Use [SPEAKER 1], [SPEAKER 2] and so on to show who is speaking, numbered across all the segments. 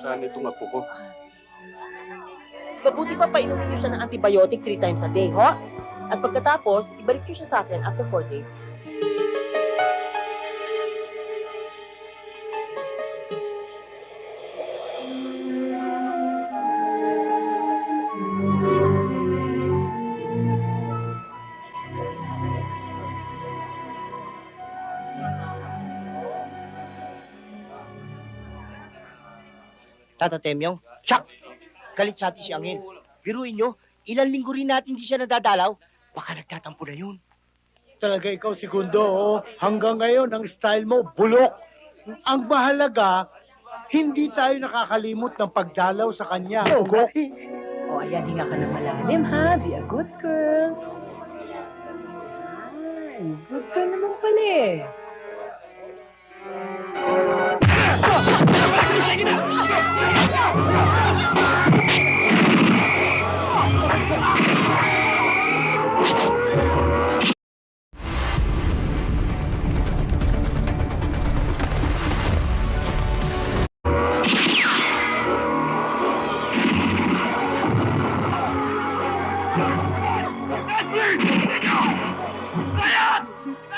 [SPEAKER 1] sana itong apo ko.
[SPEAKER 2] Mabuti pa painumin niyo siya ng antibiotic 3 times a day, ho? At pagkatapos, ibalik niyo siya sa akin after 4 days.
[SPEAKER 3] Tata Temyong, Chuck! Galit sa atin si Angel. Biruin nyo, ilang linggo rin natin di siya nadadalaw. Baka nagtatampo na yun.
[SPEAKER 4] Talaga ikaw, Segundo, oh. Hanggang ngayon, ang style mo, bulok. Ang mahalaga, hindi tayo nakakalimot ng pagdalaw sa kanya. Ugok.
[SPEAKER 5] O, ayan, hinga ka ng malalim, ha? Be a good girl. Ay, good girl naman pala eh.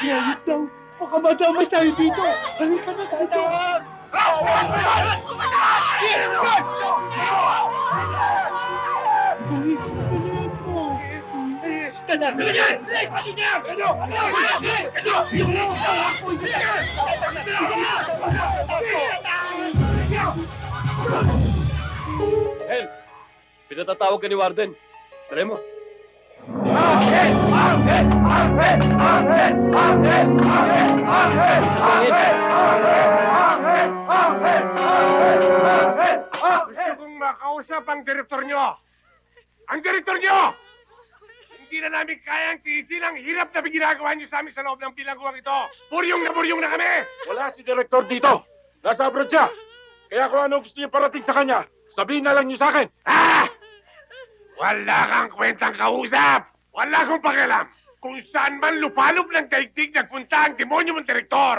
[SPEAKER 4] Quiet daw. Baka madamay tayo dito. Halika na tayo.
[SPEAKER 1] Hel! Pinatatawag ka ni Warden. Try mo.
[SPEAKER 6] Gusto kong makausap ang direktor nyo. Ang direktor nyo! Hindi na namin kayang tiisin ang hirap na ginagawa nyo sa amin sa loob ng bilangguang ito. Buryong na kami!
[SPEAKER 1] Wala si Direktor dito. Nasa abroad siya. Kaya kung ano gusto niyo parating sa kanya, sabihin na lang niyo sa akin.
[SPEAKER 6] Ah! Wala kang kwentang kausap! Wala akong pakialam! Kung saan man lupalop ng daigdig nagpunta ang demonyo mong direktor!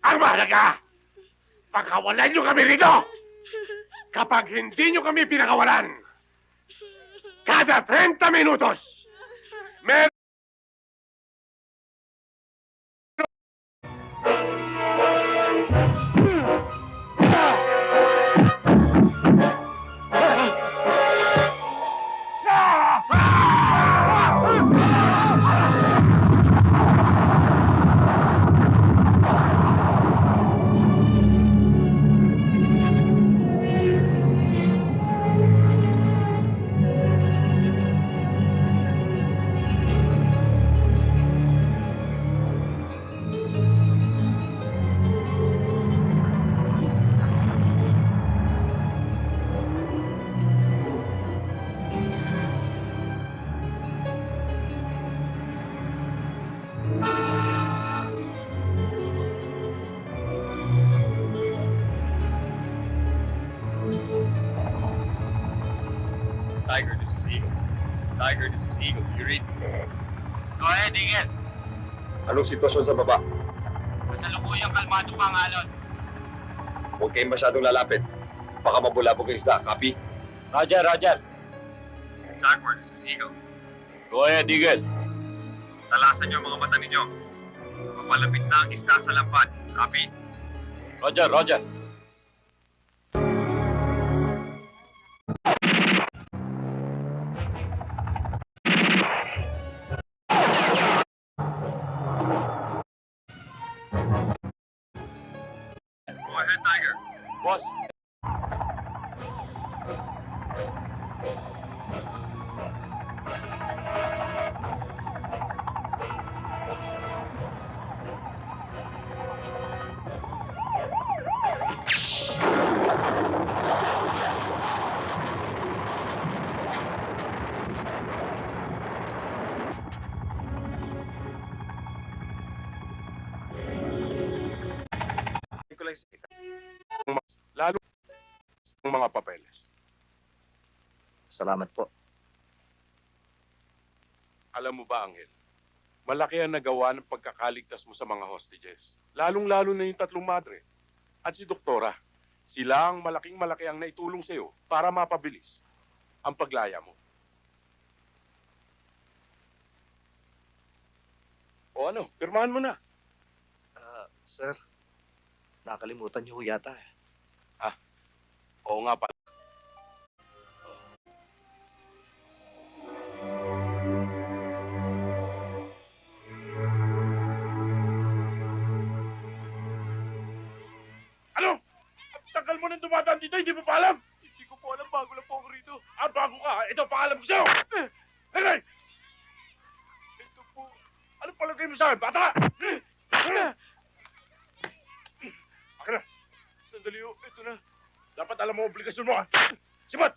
[SPEAKER 6] Ang mahalaga! Pagkawalan nyo kami rito! Kapag hindi nyo kami pinakawalan, kada 30 minutos, meron
[SPEAKER 1] Tiger, this is Eagle. Tiger, this is Eagle. You read?
[SPEAKER 7] Go ahead, Eagle.
[SPEAKER 1] Anong sitwasyon sa baba?
[SPEAKER 7] Kasalukuyang kalmado pa ang alon.
[SPEAKER 1] Huwag kayong masyadong lalapit. Baka mabulabog ang isda. Copy?
[SPEAKER 7] Roger, Roger.
[SPEAKER 1] Jaguar, this is Eagle. Go ahead, Eagle.
[SPEAKER 7] Talasan niyo ang mga mata ninyo. Papalapit na ang isda sa lampad. Copy?
[SPEAKER 1] Roger, Roger.
[SPEAKER 7] Go ahead, Tiger.
[SPEAKER 1] Boss. Lalo ang mga papeles.
[SPEAKER 3] Salamat po.
[SPEAKER 1] Alam mo ba, Angel? Malaki ang nagawa ng pagkakaligtas mo sa mga hostages. Lalong-lalo na yung tatlong madre. At si Doktora. Sila ang malaking-malaki ang naitulong sa'yo para mapabilis ang paglaya mo. O ano, pirmahan mo na.
[SPEAKER 8] Sir, nakalimutan niyo ho yata eh.
[SPEAKER 1] Oo nga pala. Ano? Ang tagal mo nang dumadaan dito, hindi mo pa alam? Hindi ko po alam, bago lang po ako rito. Ah, bago ka? Ito, paalam ko sa'yo! Henry! Ito po. Ano palagay mo sa akin, bata ka? Akin na. Sandali ho, ito na. Dapat alam mo ang obligasyon mo, ha? Sibat!